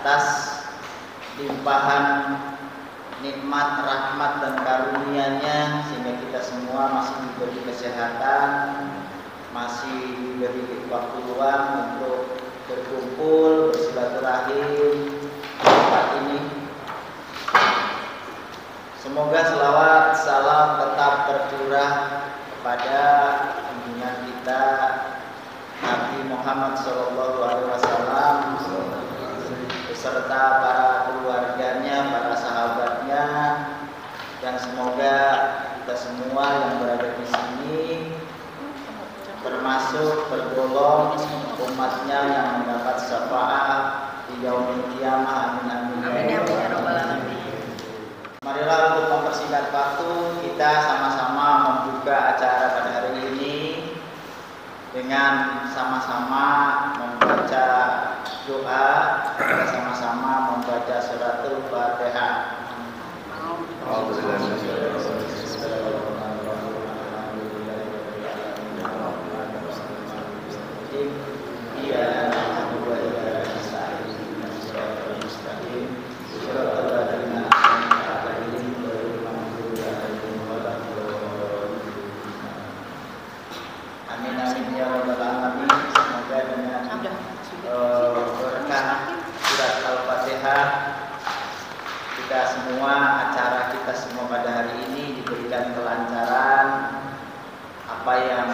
atas limpahan nikmat, rahmat dan karunia-Nya sehingga kita semua masih diberi kesehatan, masih diberi waktu luang untuk berkumpul, bersilaturahim di tempat ini. Semoga selawat salam tetap tercurah kepada junjungan kita Nabi Muhammad SAW beserta para keluarganya, para sahabatnya, dan semoga kita semua yang berada di sini termasuk tergolong umatnya yang mendapat syafaat di yaumil qiyamah. Amin amin ya rabbal alamin. Marilah untuk mempersingkat waktu kita sama-sama membuka acara pada hari ini dengan sama-sama membaca doa, kita sama-sama membaca suratul Fatihah. Kita semua, acara kita semua pada hari ini diberikan kelancaran, apa yang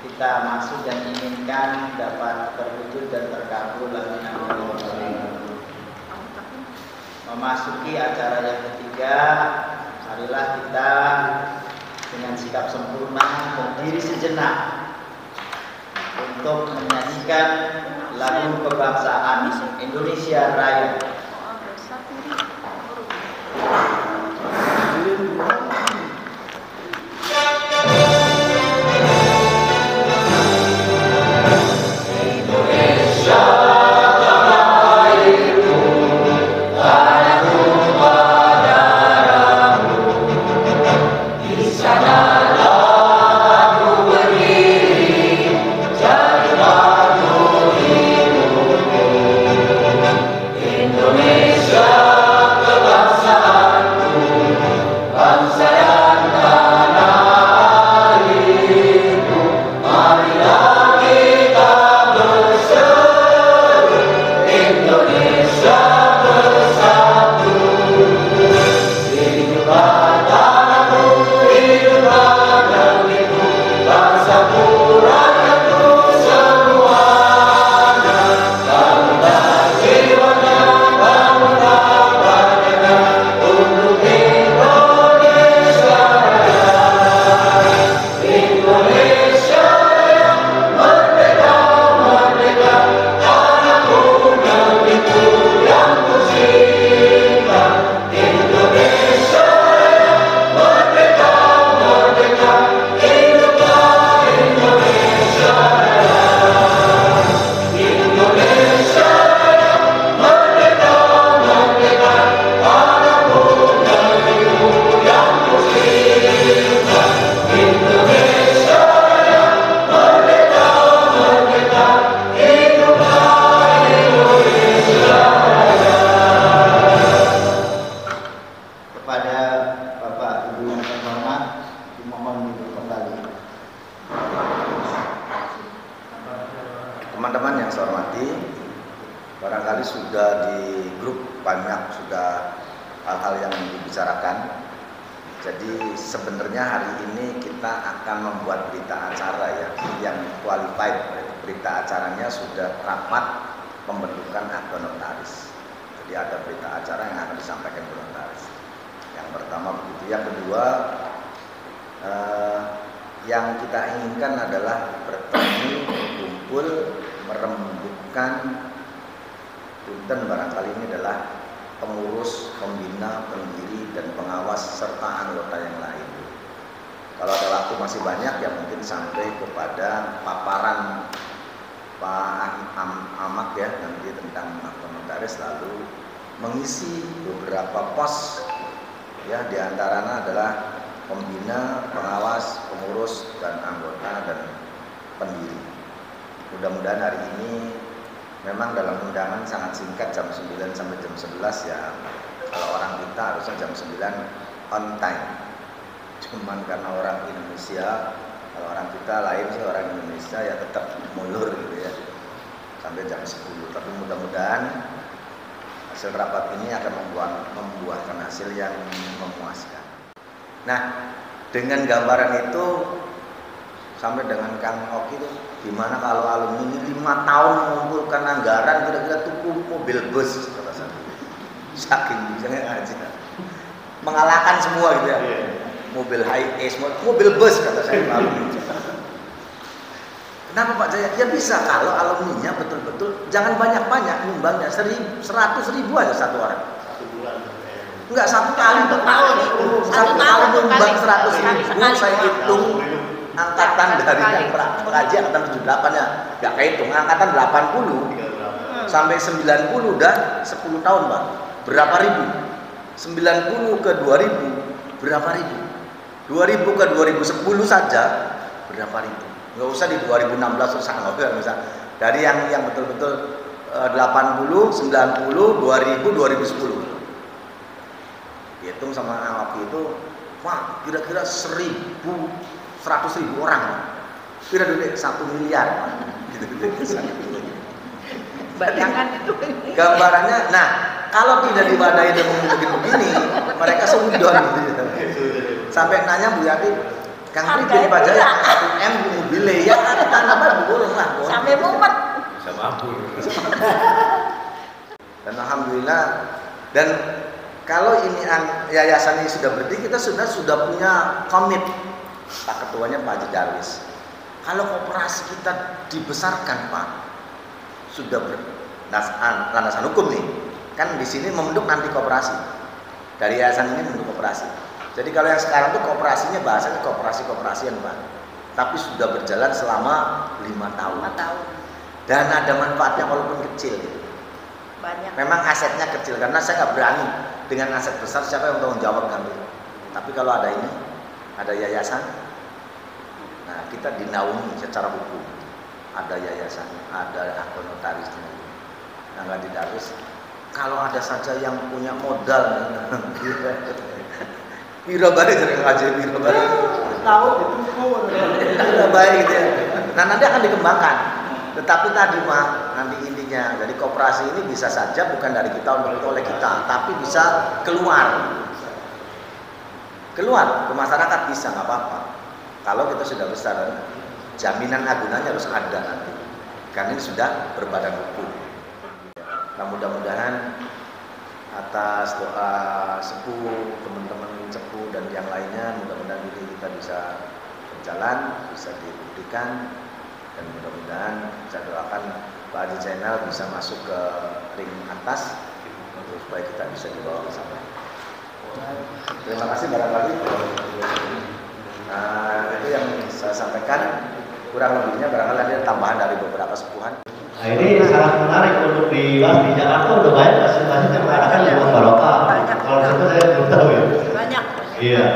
kita maksud dan inginkan dapat terwujud dan terkabul. Amin. Memasuki acara yang ketiga, marilah kita dengan sikap sempurna berdiri sejenak untuk menyanyikan lagu kebangsaan Indonesia Raya. Teman-teman yang saya hormati, barangkali sudah di grup banyak sudah hal-hal yang dibicarakan. Jadi sebenarnya hari ini kita akan membuat berita acara yang qualified. Berita acaranya sudah rapat pembentukan akte notaris. Jadi ada berita acara yang akan disampaikan ke notaris. Yang pertama begitu. Yang kedua, yang kita inginkan adalah bertemu, berkumpul, merembukkan punten barangkali ini adalah pengurus, pembina, pendiri, dan pengawas serta anggota yang lain. Kalau ada waktu masih banyak ya mungkin sampai kepada paparan Pak Amak ya nanti tentang notaris, lalu mengisi beberapa pos ya, diantaranya adalah pembina, pengawas, pengurus, dan anggota dan pendiri. Mudah-mudahan hari ini Memang dalam undangan sangat singkat, jam 9 sampai jam 11 ya. Kalau orang kita harusnya jam 9 on time. Cuman karena orang Indonesia, kalau orang kita lain sih orang Indonesia ya tetap mulur gitu ya. Sampai jam 10. Tapi mudah-mudahan hasil rapat ini akan membuahkan hasil yang memuaskan. Nah, dengan gambaran itu sampai dengan Kang Oki itu gimana kalau alumni ini 5 tahun mengumpulkan anggaran kira-kira tuku mobil bus kata saya. Saking bisanya aja. Mengalahkan semua gitu ya. Mobil high ace, mobil bus kata saya alumni. Kenapa Pak Jaya? Ya bisa kalau alumninya betul-betul jangan banyak-banyak nyumbangnya, 100.000 aja satu orang. Satu bulan. Enggak, satu kali per tahun. Satu kali nyumbang 100.000, saya hitung angkatan dari yang pengaji angkatan 78 ya. Enggak kehitung, angkatan 80 sampai 90 udah 10 tahun Pak. Berapa ribu? 90 ke 2000 berapa ribu? 2000 ke 2010 saja berapa ribu? Nggak usah di 2016 usah nggak bisa. Dari yang betul-betul 80, 90, 2000, 2010. Hitung sama Awaki itu, wah kira-kira 100.000 orang. Kira-kira 1 miliar. Bayangan itu. Gambarannya, nah kalau tidak diwadahi dengan begini, mereka sudon gitu. Sampai nanya Bu Yati, Kang Pri jadi Pak Jaya 1 M mobilnya ya kita nambah boleh lah. Sampai mumet. Bisa mampu. Dan alhamdulillah, dan kalau ini yayasan ini sudah berdiri, kita sudah punya komit. Pak ketuanya Pak Haji Darwis. Kalau koperasi kita dibesarkan Pak, sudah landasan hukum nih. Kan di sini membentuk nanti koperasi. Dari yayasan ini membentuk koperasi. Jadi kalau yang sekarang tuh kooperasinya bahasanya kooperasi-kooperasian Pak. Tapi sudah berjalan selama 5 tahun. 5 tahun. Dan ada manfaatnya walaupun kecil. Banyak. Memang asetnya kecil karena saya nggak berani dengan aset besar siapa yang tanggung jawab ngambil. Tapi kalau ada ini, ada yayasan, nah kita dinaungi secara hukum. Ada yayasan, ada akun notarisnya. Nah nggak didarus. Kalau ada saja yang punya modal, Wira balik dari aja Wira balik. Tahu itu Wira balik gitu ya. Nah nanti akan dikembangkan. Tetapi tadi Pak, nanti intinya dari koperasi ini bisa saja bukan dari kita untuk oleh kita, tapi bisa keluar ke masyarakat bisa nggak apa-apa. Kalau kita sudah besar, jaminan agunannya harus ada nanti. Karena ini sudah berbadan hukum. Nah mudah-mudahan atas doa sepuh, teman-teman sepuh dan yang lainnya, mudah-mudahan ini kita bisa berjalan, bisa dibuktikan, dan mudah-mudahan saya doakan Pak Haji Zainal bisa masuk ke ring atas untuk supaya kita bisa dibawa ke sana. Terima kasih barangkali. Nah itu yang saya sampaikan, kurang lebihnya barangkali ada tambahan dari beberapa sepuhan. Nah ini sangat menarik untuk dibahas. Di Jakarta udah banyak masjid-masjid yang mengadakan Jumat Barokah. Kalau siapa saya belum tahu ya. Banyak. Iya.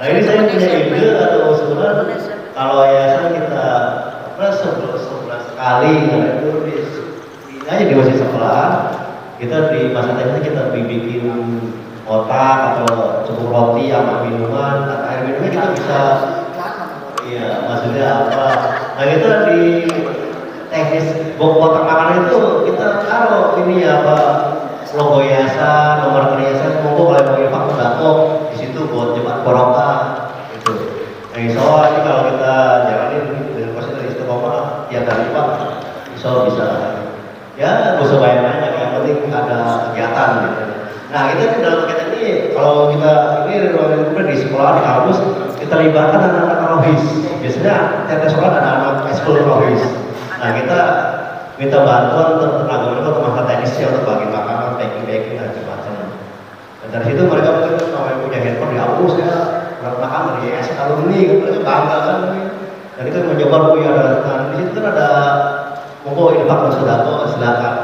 Nah ini saya punya ide atau sebenarnya kalau yayasan kita sebulan sekali, nah itu ini aja di masjid sebelah kita di masa teknisnya kita bikin otak atau cukup roti sama minuman, atau air minumnya kita bisa. Iya, maksudnya apa? Nah kita di teknis kotak makanan itu kita taruh ini ya apa logo yayasan, nomor yayasan, monggo kalau mau infak sembako di situ buat Jumat Barokah gitu. Nah insya Allah ini kalau kita jalanin dengan konsentrasi istiqomah ya dari Pak, insya Allah bisa ya nggak usah bayar banyak, yang penting ada kegiatan gitu. Nah kita di dalam kegiatan ini kalau kita ini di sekolah di kampus kita libatkan anak-anak rohis. Biasanya tiap sekolah ada anak ekskul rohis. Nah kita minta bantuan untuk tenaga mereka untuk makan teknisnya untuk bagi makanan, packing dan macam-macam. Dan dari situ mereka mungkin kalau yang punya handphone di aku saya makan dari yayasan alumni, mereka bangga kan. Dan itu mencoba ada di situ kan ada monggo infak dan sedekah silakan.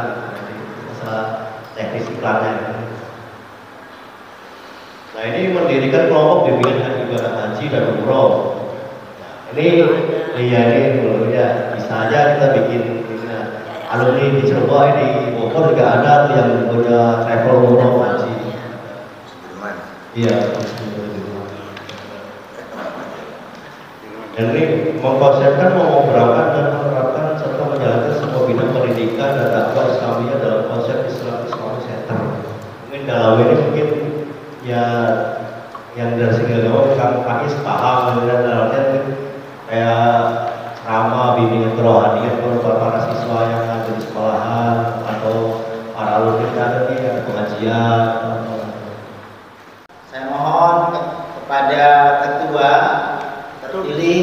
Masalah teknis iklannya. Nah ini mendirikan kelompok bimbingan ibadah haji dan umroh. Nah, ini iya ini ya bisa aja kita bikin alumni di Cirebon, di Bogor juga ada tuh yang punya travel umroh haji. Sudirman. Iya. Dan ini mengkonsepkan mau berangkat dan menerapkan serta menjalankan semua bidang pendidikan dan dakwah Islamiyah dalam konsep Islam Islamic Center. Mungkin dalam ini mungkin ya yang dari segi agama Kang Faiz paham dan dalamnya kayak ceramah bimbingan kerohanian untuk para siswa yang ada di sekolahan atau para alumni yang ada di pengajian. Saya mohon kepada ketua terpilih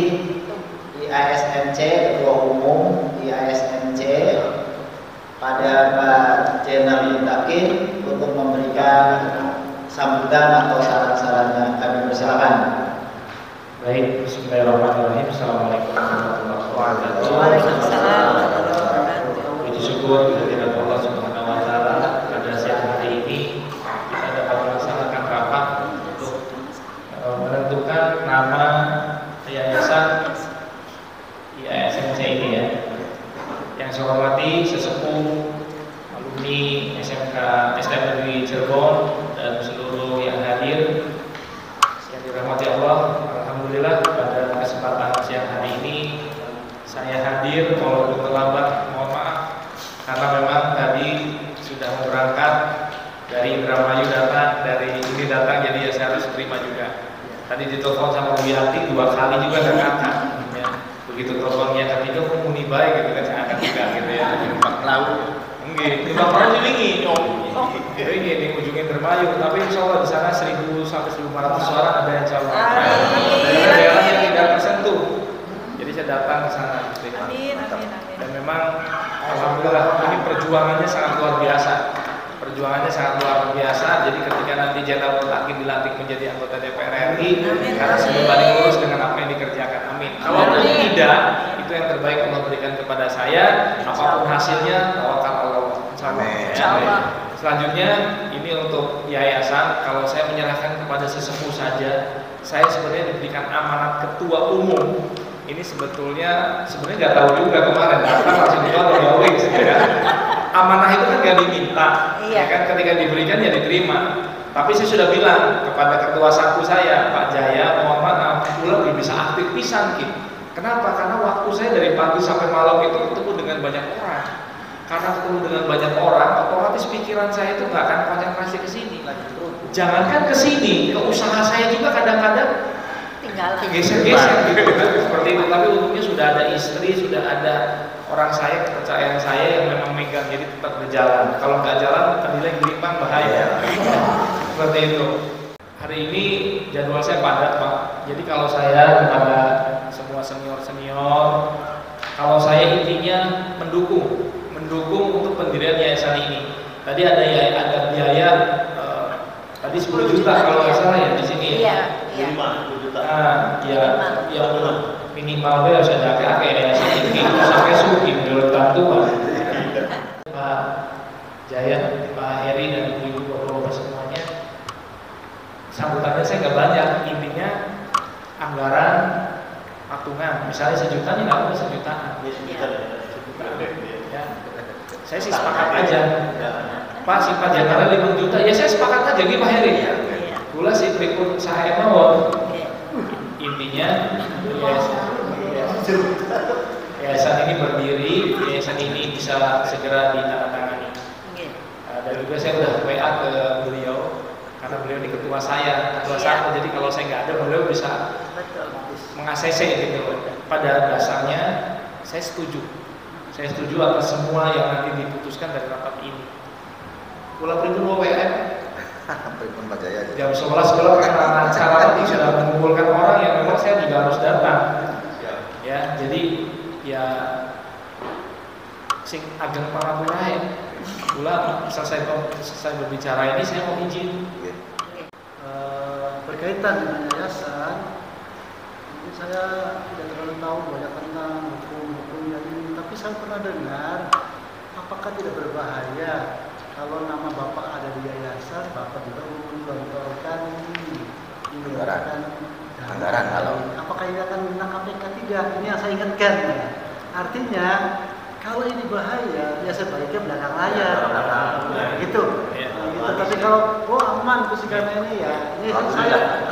di ASNC, ketua umum di ASNC pada Pak Jenal Takir untuk memberikan sambutan atau saran-sarannya. Kami persilakan. Baik, bismillahirrahmanirrahim. Assalamualaikum warahmatullahi wabarakatuh. Waalaikumsalam warahmatullahi wabarakatuh. Puji syukur kehadirat Allah Subhanahu wa taala pada siang hari ini kita dapat melaksanakan rapat untuk menentukan nama yayasan IASNC ini ya. Yang saya hormati sesepuh alumni SMK STM Negeri Cirebon dan seluruh yang hadir yang dirahmati Allah. Alhamdulillah pada kesempatan siang hari ini saya hadir walaupun terlambat, mohon maaf karena memang tadi sudah berangkat dari Indramayu datang, dari ini datang, jadi ya saya harus terima juga. Tadi ditelepon sama Bu Yanti 2 kali juga nggak ngangkat. Ya. Begitu teleponnya ketiga muni baik gitu kan saya angkat juga gitu ya. Numpak laut. Enggak, numpak laut jadi ini ujungnya Indramayu, tapi insya Allah di sana 1.000 sampai 1.500 suara ada insya Allah. Dari daerah yang tidak tersentuh. Jadi saya datang ke sana. Amin, amin, amin. Dan memang alhamdulillah ini perjuangannya sangat luar biasa. Perjuangannya sangat luar biasa. Jadi ketika nanti Jenderal Takir dilantik menjadi anggota DPR RI, karena sudah banding lurus dengan apa yang dikerjakan. Amin. Kalaupun tidak, itu yang terbaik Allah berikan kepada saya. Apapun hasilnya, tawakal Allah. Insyaallah. Selanjutnya ini untuk yayasan. Kalau saya menyerahkan kepada sesepuh saja, saya sebenarnya diberikan amanat ketua umum. Ini sebetulnya nggak tahu juga kemarin datang langsung dibawa ya. Amanah itu kan gak diminta, iya. Ya kan ketika diberikan ya diterima. Tapi saya sudah bilang kepada ketua saku saya, Pak Jaya, mohon maaf, pula lebih bisa aktif pisan gitu. Kenapa? Karena waktu saya dari pagi sampai malam itu ketemu dengan banyak orang. Karena ketemu dengan banyak orang, otomatis pikiran saya itu nggak akan konsentrasi ke sini. Jangankan ke sini, ke usaha saya juga kadang-kadang geser-geser gitu kan, seperti itu. Tapi untungnya sudah ada istri, sudah ada orang saya, kepercayaan saya yang memang megang, jadi tetap berjalan. Kalau nggak jalan, tadinya gelimpang bahaya. Seperti itu. Hari ini jadwal saya padat, Pak. Jadi kalau saya kepada semua senior-senior, kalau saya intinya mendukung untuk pendirian yayasan ini. Tadi ada biaya tadi 10 juta kalau nggak salah ya di sini. Iya, iya. 5 juta. Ya minimal harus ada kayak ini sampai suki menurut bantuan. Pak Jaya, Pak Heri dan ibu-ibu bapak-bapak semuanya, sambutannya saya nggak banyak. Intinya anggaran patungan, misalnya 1 juta nih, nggak apa 1 jutaan. Ya. Saya sih sepakat aja. Pak si Pak Jaya 5 juta, ya saya sepakat aja nih Pak Heri. Gula sih berikut saya mau. Intinya yayasan ini berdiri, yayasan ini bisa segera ditandatangani. Dan juga saya udah WA ke beliau karena beliau ini ketua saya, ketua satu. Jadi kalau saya nggak ada, beliau bisa meng-ACC gitu. Pada dasarnya saya setuju atas semua yang nanti diputuskan dari rapat ini. Pulau Pribun mau WA. Pribun Pak Jaya. Jam 11 karena acara tadi sudah mengumpulkan orang yang memang saya juga harus datang. Ya, jadi ya sing ageng pangapunah ya. Pula selesai berbicara ini saya mau izin. Berkaitan dengan yayasan, mungkin saya tidak terlalu tahu banyak tentang hukum-hukumnya ini, tapi saya pernah dengar apakah tidak berbahaya kalau nama Bapak ada di yayasan, Bapak juga menggelontorkan anggaran kalau apakah ini akan menang KPK? Tidak, ini yang saya ingatkan. Artinya kalau ini bahaya, ya sebaiknya belakang layar. Gitu. Iya. Gitu. Tapi kalau aman karena ini ya, ini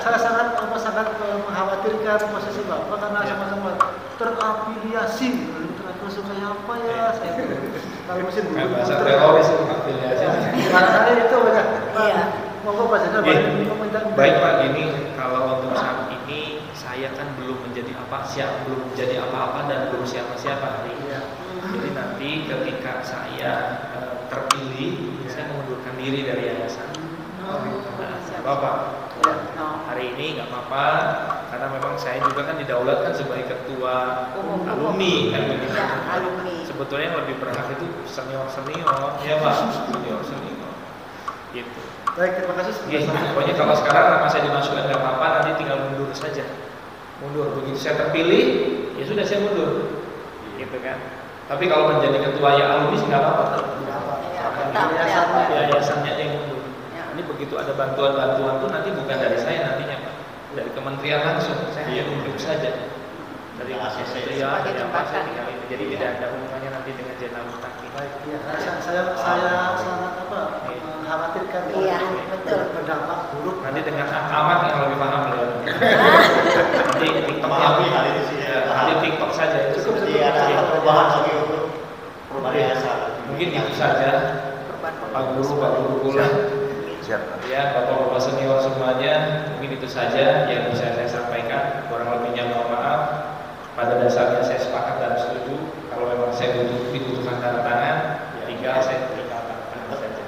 saya sangat mengkhawatirkan posisi Bapak karena sama-sama terafiliasi. Terus kayak apa ya? Kalau mesin bahasa teroris afiliasi. Barangkali itu ya. Iya. Monggo Pak Jenderal meminta. Baik Pak, ini kalau untuk saat ini saya kan belum menjadi belum menjadi apa-apa dan belum siapa-siapa hari ini. Iya. Jadi nanti ketika saya terpilih, saya mengundurkan diri dari yayasan. Bapak, hari ini nggak apa-apa, karena memang saya juga kan didaulatkan sebagai ketua alumni kan begitu. Ya, alumni. Sebetulnya yang lebih berhak itu senior, ya Pak, senior. Gitu. Baik, terima kasih. Pokoknya kalau sekarang nama saya dimasukkan nggak apa-apa, nanti tinggal mundur saja. Mundur, begitu saya terpilih, ya sudah saya mundur, gitu kan. Tapi kalau menjadi ketua ya alumni nggak apa-apa. Yayasannya yang mundur. Ini begitu ada bantuan-bantuan pun nanti bukan dari saya nantinya Pak, dari kementerian langsung. Saya hanya mundur saja. Dari ACC ya, dari apa saya tinggal itu. Jadi tidak ada hubungannya nanti dengan Jenderal Mustaqim. Baik, ya, saya sangat mengkhawatirkan Iya, itu betul. berdampak buruk. Nanti dengan Ahmad yang lebih paham beliau. Nanti TikToknya, nanti TikTok saja itu. Seperti ada perubahan lagi untuk perubahan yayasan. Mungkin itu saja. Pak Guru pula. Ya, Bapak-bapak senior semuanya, mungkin itu saja yang bisa saya sampaikan. Kurang lebihnya mohon maaf. Pada dasarnya saya sepakat dan setuju. Kalau memang saya dibutuhkan tanda tangan, tinggal saya berikan tanda tangan saja.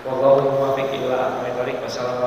Wallahu muwaffiq ila aqwamit thoriq. Wassalamualaikum